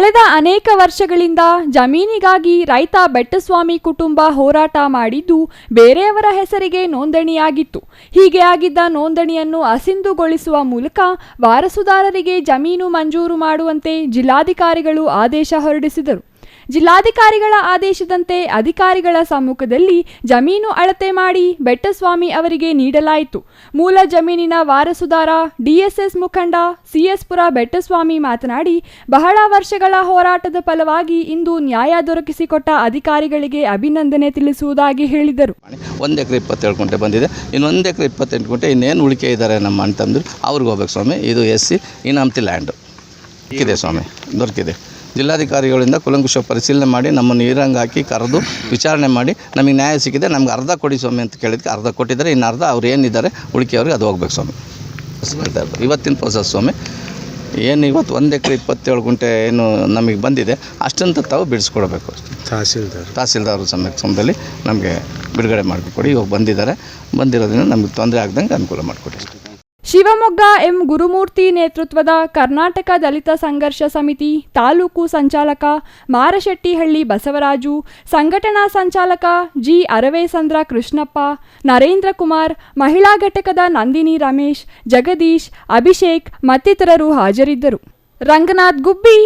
ಕಳೆದ ಅನೇಕ ವರ್ಷಗಳಿಂದ ಜಮೀನಿಗಾಗಿ ರೈತ ಬೆಟ್ಟಸ್ವಾಮಿ ಕುಟುಂಬ ಹೋರಾಟ ಮಾಡಿದ್ದು ಬೇರೆಯವರ ಹೆಸರಿಗೆ ನೋಂದಣಿಯಾಗಿತ್ತು. ಹೀಗೆ ಆಗಿದ್ದ ನೋಂದಣಿಯನ್ನು ಅಸಿಂಧುಗೊಳಿಸುವ ಮೂಲಕ ವಾರಸುದಾರರಿಗೆ ಜಮೀನು ಮಂಜೂರು ಮಾಡುವಂತೆ ಜಿಲ್ಲಾಧಿಕಾರಿಗಳು ಆದೇಶ ಹೊರಡಿಸಿದರು. ಜಿಲ್ಲಾಧಿಕಾರಿಗಳ ಆದೇಶದಂತೆ ಅಧಿಕಾರಿಗಳ ಸಮ್ಮುಖದಲ್ಲಿ ಜಮೀನು ಅಳತೆ ಮಾಡಿ ಬೆಟ್ಟಸ್ವಾಮಿ ಅವರಿಗೆ ನೀಡಲಾಯಿತು. ಮೂಲ ಜಮೀನಿನ ವಾರಸುದಾರ ಡಿಎಸ್ಎಸ್ ಮುಖಂಡ ಸಿಎಸ್ಪುರ ಬೆಟ್ಟಸ್ವಾಮಿ ಮಾತನಾಡಿ, ಬಹಳ ವರ್ಷಗಳ ಹೋರಾಟದ ಫಲವಾಗಿ ಇಂದು ನ್ಯಾಯ ದೊರಕಿಸಿಕೊಟ್ಟ ಅಧಿಕಾರಿಗಳಿಗೆ ಅಭಿನಂದನೆ ತಿಳಿಸುವುದಾಗಿ ಹೇಳಿದರು. 1 ಎಕರೆ 27 ಗುಂಟೆ ಬಂದಿದೆ, ಇನ್ನು 1 ಎಕರೆ 28 ಗುಂಟೆ ಇನ್ನೇನು ಉಳಿಕೆ ಇದ್ದಾರೆ ನಮ್ಮ ಅಂತಂದ್ರು ಅವ್ರಿಗೆ ಹೋಗ್ಬೇಕು ಸ್ವಾಮಿ. ಇದು SC ಇನಾಮತಿ ಲ್ಯಾಂಡು ಇದೆ ಸ್ವಾಮಿ, ದೊರಕಿದೆ. ಜಿಲ್ಲಾಧಿಕಾರಿಗಳಿಂದ ಕುಲಂಕುಷ ಪರಿಶೀಲನೆ ಮಾಡಿ ನಮ್ಮನ್ನು ನೀರಂಗೆ ಹಾಕಿ ಕರೆದು ವಿಚಾರಣೆ ಮಾಡಿ ನಮಗೆ ನ್ಯಾಯ ಸಿಕ್ಕಿದೆ. ನಮ್ಗೆ ಅರ್ಧ ಕೊಡಿ ಸ್ವಾಮಿ ಅಂತ ಕೇಳಿದ್ದಕ್ಕೆ ಅರ್ಧ ಕೊಟ್ಟಿದ್ದಾರೆ, ಇನ್ನು ಅರ್ಧ ಅವ್ರು ಏನಿದ್ದಾರೆ ಉಳಿಕೆಯವ್ರಿಗೆ ಅದು ಹೋಗ್ಬೇಕು ಸ್ವಾಮಿ. ಇವತ್ತಿನ ಪ್ರೋಸೆಸ್ ಸ್ವಾಮಿ. ಏನು ಇವತ್ತು 1 ಎಕರೆ 27 ಗುಂಟೆ ಏನು ನಮಗೆ ಬಂದಿದೆ ಅಷ್ಟಂತ ತಾವು ಬಿಡಿಸ್ಕೊಡ್ಬೇಕು. ತಹಸೀಲ್ದಾರ್ ಸಮಯದಲ್ಲಿ ನಮಗೆ ಬಿಡುಗಡೆ ಮಾಡಿಕೊಡಿ. ಇವಾಗ ಬಂದಿರೋದ್ರಿಂದ ನಮಗೆ ತೊಂದರೆ ಆಗ್ದಂಗೆ ಅನುಕೂಲ ಮಾಡಿಕೊಡಿ. ಶಿವಮೊಗ್ಗ ಎಂ ಗುರುಮೂರ್ತಿ ನೇತೃತ್ವದ ಕರ್ನಾಟಕ ದಲಿತ ಸಂಘರ್ಷ ಸಮಿತಿ ತಾಲೂಕು ಸಂಚಾಲಕ ಮಾರಶೆಟ್ಟಿಹಳ್ಳಿ ಬಸವರಾಜು, ಸಂಘಟನಾ ಸಂಚಾಲಕ ಜಿ ಅರವೇಸಂದ್ರ ಕೃಷ್ಣಪ್ಪ, ನರೇಂದ್ರ ಕುಮಾರ್, ಮಹಿಳಾ ಘಟಕದ ನಂದಿನಿ ರಮೇಶ್, ಜಗದೀಶ್, ಅಭಿಷೇಕ್ ಮತ್ತಿತರರು ಹಾಜರಿದ್ದರು. ರಂಗನಾಥ್ ಗುಬ್ಬಿ,